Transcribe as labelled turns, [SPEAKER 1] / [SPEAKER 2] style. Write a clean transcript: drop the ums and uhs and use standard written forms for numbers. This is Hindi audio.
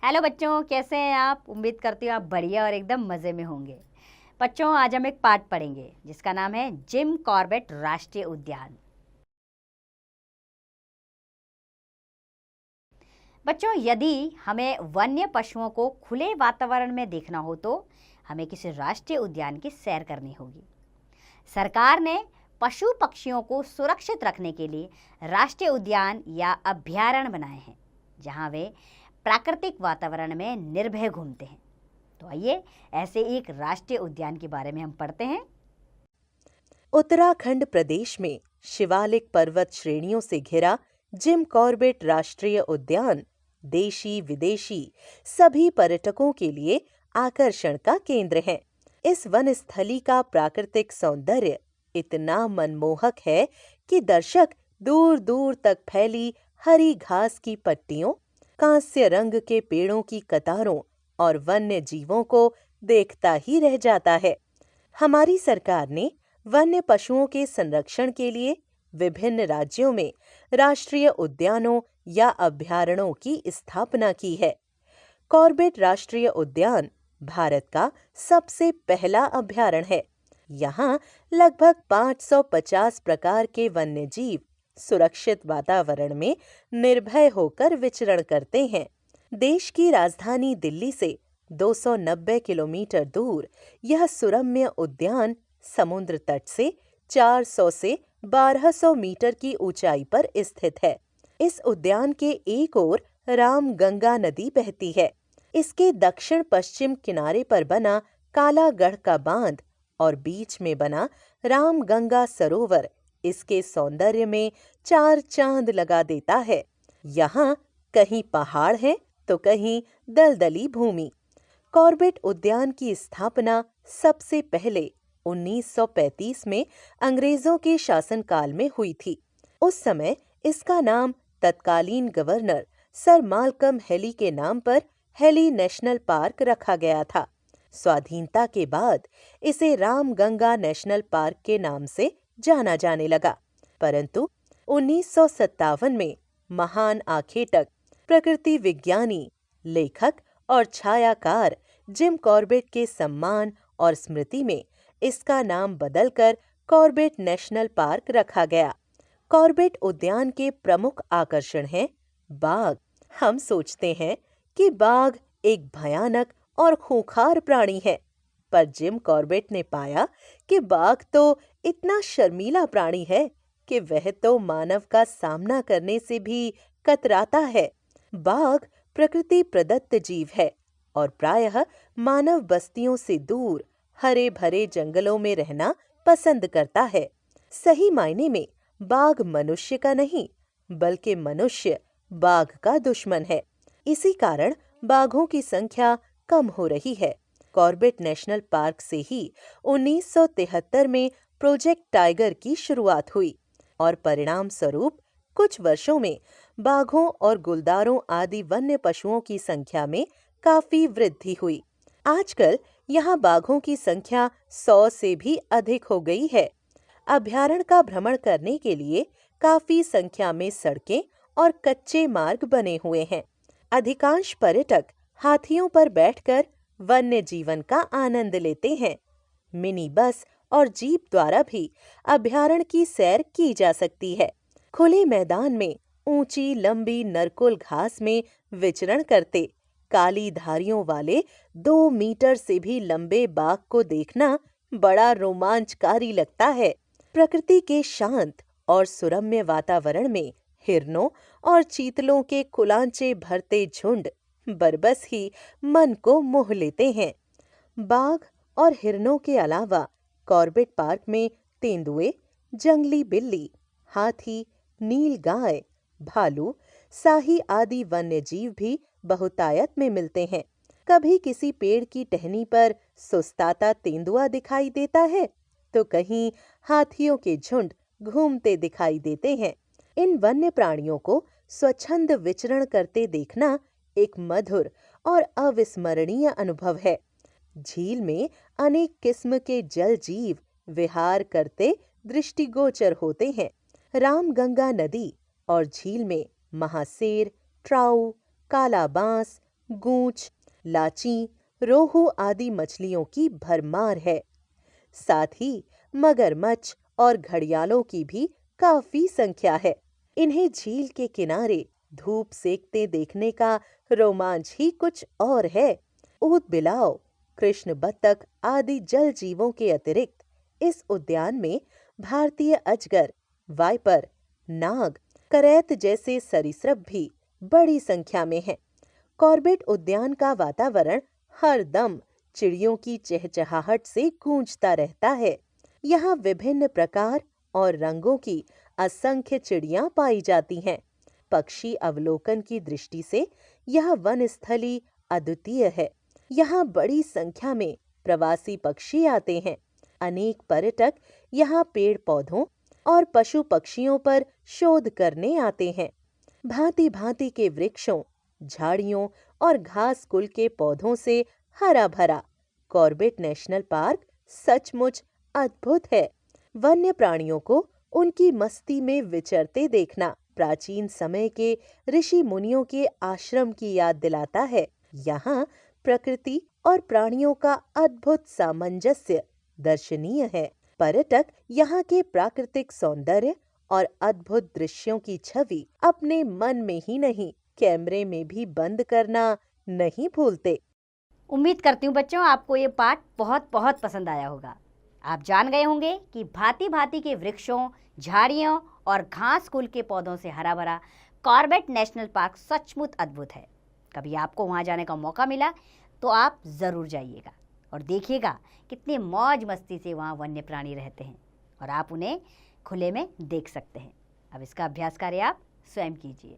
[SPEAKER 1] हेलो बच्चों, कैसे हैं आप? उम्मीद करती हूँ आप बढ़िया और एकदम मज़े में होंगे। बच्चों, आज हम एक पाठ पढ़ेंगे जिसका नाम है जिम कॉर्बेट राष्ट्रीय उद्यान। बच्चों, यदि हमें वन्य पशुओं को खुले वातावरण में देखना हो तो हमें किसी राष्ट्रीय उद्यान की सैर करनी होगी। सरकार ने पशु पक्षियों को सुरक्षित रखने के लिए राष्ट्रीय उद्यान या अभयारण्य बनाए हैं, जहाँ वे प्राकृतिक वातावरण में निर्भय घूमते हैं। तो आइए ऐसे एक राष्ट्रीय उद्यान के बारे में हम पढ़ते हैं।
[SPEAKER 2] उत्तराखंड प्रदेश में शिवालिक पर्वत श्रेणियों से घिरा जिम कॉर्बेट राष्ट्रीय उद्यान देशी विदेशी सभी पर्यटकों के लिए आकर्षण का केंद्र है। इस वन स्थली का प्राकृतिक सौंदर्य इतना मनमोहक है कि दर्शक दूर दूर तक फैली हरी घास की पट्टियों, कांस्य रंग के पेड़ों की कतारों और वन्य जीवों को देखता ही रह जाता है। हमारी सरकार ने वन्य पशुओं के संरक्षण के लिए विभिन्न राज्यों में राष्ट्रीय उद्यानों या अभयारण्यों की स्थापना की है। कॉर्बेट राष्ट्रीय उद्यान भारत का सबसे पहला अभयारण्य है। यहाँ लगभग 550 प्रकार के वन्य जीव सुरक्षित वातावरण में निर्भय होकर विचरण करते हैं। देश की राजधानी दिल्ली से 290 किलोमीटर दूर यह सुरम्य उद्यान समुद्र तट से 400 से 1200 मीटर की ऊंचाई पर स्थित है। इस उद्यान के एक ओर रामगंगा नदी बहती है। इसके दक्षिण पश्चिम किनारे पर बना कालागढ़ का बांध और बीच में बना रामगंगा सरोवर इसके सौंदर्य में चार चांद लगा देता है। यहाँ कहीं पहाड़ है तो कहीं दलदली भूमि। कॉर्बेट उद्यान की स्थापना सबसे पहले 1935 में अंग्रेजों के शासनकाल में हुई थी। उस समय इसका नाम तत्कालीन गवर्नर सर मालकम हेली के नाम पर हेली नेशनल पार्क रखा गया था। स्वाधीनता के बाद इसे रामगंगा नेशनल पार्क के नाम से जाना जाने लगा, परंतु 1957 में महान आखेटक, प्रकृति विज्ञानी, लेखक और छायाकार जिम कॉर्बेट के सम्मान और स्मृति में इसका नाम बदलकर कॉर्बेट नेशनल पार्क रखा गया। कॉर्बेट उद्यान के प्रमुख आकर्षण हैं बाघ। हम सोचते हैं कि बाघ एक भयानक और खूंखार प्राणी है, पर जिम कॉर्बेट ने पाया कि बाघ तो इतना शर्मीला प्राणी है कि वह तो मानव का सामना करने से भी कतराता है। बाघ प्रकृति प्रदत्त जीव है और प्रायः मानव बस्तियों से दूर हरे भरे जंगलों में रहना पसंद करता है। सही मायने में बाघ मनुष्य का नहीं, बल्कि मनुष्य बाघ का दुश्मन है। इसी कारण बाघों की संख्या कम हो रही है। कॉर्बेट नेशनल पार्क से ही 1973 में प्रोजेक्ट टाइगर की शुरुआत हुई और परिणाम स्वरूप कुछ वर्षों में बाघों और गुलदारों आदि वन्य पशुओं की संख्या में काफी वृद्धि हुई। आजकल यहाँ बाघों की संख्या 100 से भी अधिक हो गई है। अभयारण्य का भ्रमण करने के लिए काफी संख्या में सड़कें और कच्चे मार्ग बने हुए हैं। अधिकांश पर्यटक हाथियों पर बैठकर वन्य जीवन का आनंद लेते हैं। मिनी बस और जीप द्वारा भी अभयारण्य की सैर की जा सकती है। खुले मैदान में ऊंची लंबी नरकुल घास में विचरण करते काली धारियों वाले 2 मीटर से भी लंबे बाघ को देखना बड़ा रोमांचकारी लगता है। प्रकृति के शांत और सुरम्य वातावरण में हिरनों और चीतलों के कुलांचे भरते झुंड बरबस ही मन को मोह लेते हैं। बाघ और हिरनों के अलावा कॉर्बेट पार्क में तेंदुए, जंगली बिल्ली, हाथी, नील गाय, भालू, साही आदि वन्य जीव भी बहुतायत में मिलते हैं। कभी किसी पेड़ की टहनी पर सुस्ताता तेंदुआ दिखाई देता है तो कहीं हाथियों के झुंड घूमते दिखाई देते हैं। इन वन्य प्राणियों को स्वच्छंद विचरण करते देखना एक मधुर और अविस्मरणीय अनुभव है। झील में अनेक किस्म के जल जीव विहार करते दृष्टिगोचर होते हैं। रामगंगा नदी और झील में महासेर, ट्राउ, काला बांस, गूंच, लाची, रोहू आदि मछलियों की भरमार है। साथ ही मगरमच्छ और घड़ियालों की भी काफी संख्या है। इन्हें झील के किनारे धूप सेकते देखने का रोमांच ही कुछ और है। ऊद बिलाव, कृष्ण बत्तख आदि जल जीवों के अतिरिक्त इस उद्यान में भारतीय अजगर, वाइपर, नाग, करैत जैसे सरीसृप भी बड़ी संख्या में हैं। कॉर्बेट उद्यान का वातावरण हर दम चिड़ियों की चहचहाहट से गूंजता रहता है। यहाँ विभिन्न प्रकार और रंगों की असंख्य चिड़ियां पाई जाती हैं। पक्षी अवलोकन की दृष्टि से यह वनस्थली अद्वितीय है। यहाँ बड़ी संख्या में प्रवासी पक्षी आते हैं। अनेक पर्यटक यहाँ पेड़ पौधों और पशु पक्षियों पर शोध करने आते हैं। भांति भांति के वृक्षों, झाड़ियों और घास कुल के पौधों से हरा भरा कॉर्बेट नेशनल पार्क सचमुच अद्भुत है। वन्य प्राणियों को उनकी मस्ती में विचरते देखना प्राचीन समय के ऋषि मुनियों के आश्रम की याद दिलाता है। यहाँ प्रकृति और प्राणियों का अद्भुत सामंजस्य दर्शनीय है। पर्यटक यहाँ के प्राकृतिक सौंदर्य और अद्भुत दृश्यों की छवि अपने मन में ही नहीं, कैमरे में भी बंद करना नहीं भूलते।
[SPEAKER 1] उम्मीद करती हूँ बच्चों आपको ये पाठ बहुत बहुत पसंद आया होगा। आप जान गए होंगे कि भांति भांति के वृक्षों, झाड़ियों और घास कुल के पौधों से हरा भरा कॉर्बेट नेशनल पार्क सचमुच अद्भुत है। कभी आपको वहाँ जाने का मौका मिला तो आप ज़रूर जाइएगा और देखिएगा कितनी मौज मस्ती से वहाँ वन्य प्राणी रहते हैं और आप उन्हें खुले में देख सकते हैं। अब इसका अभ्यास कार्य आप स्वयं कीजिए।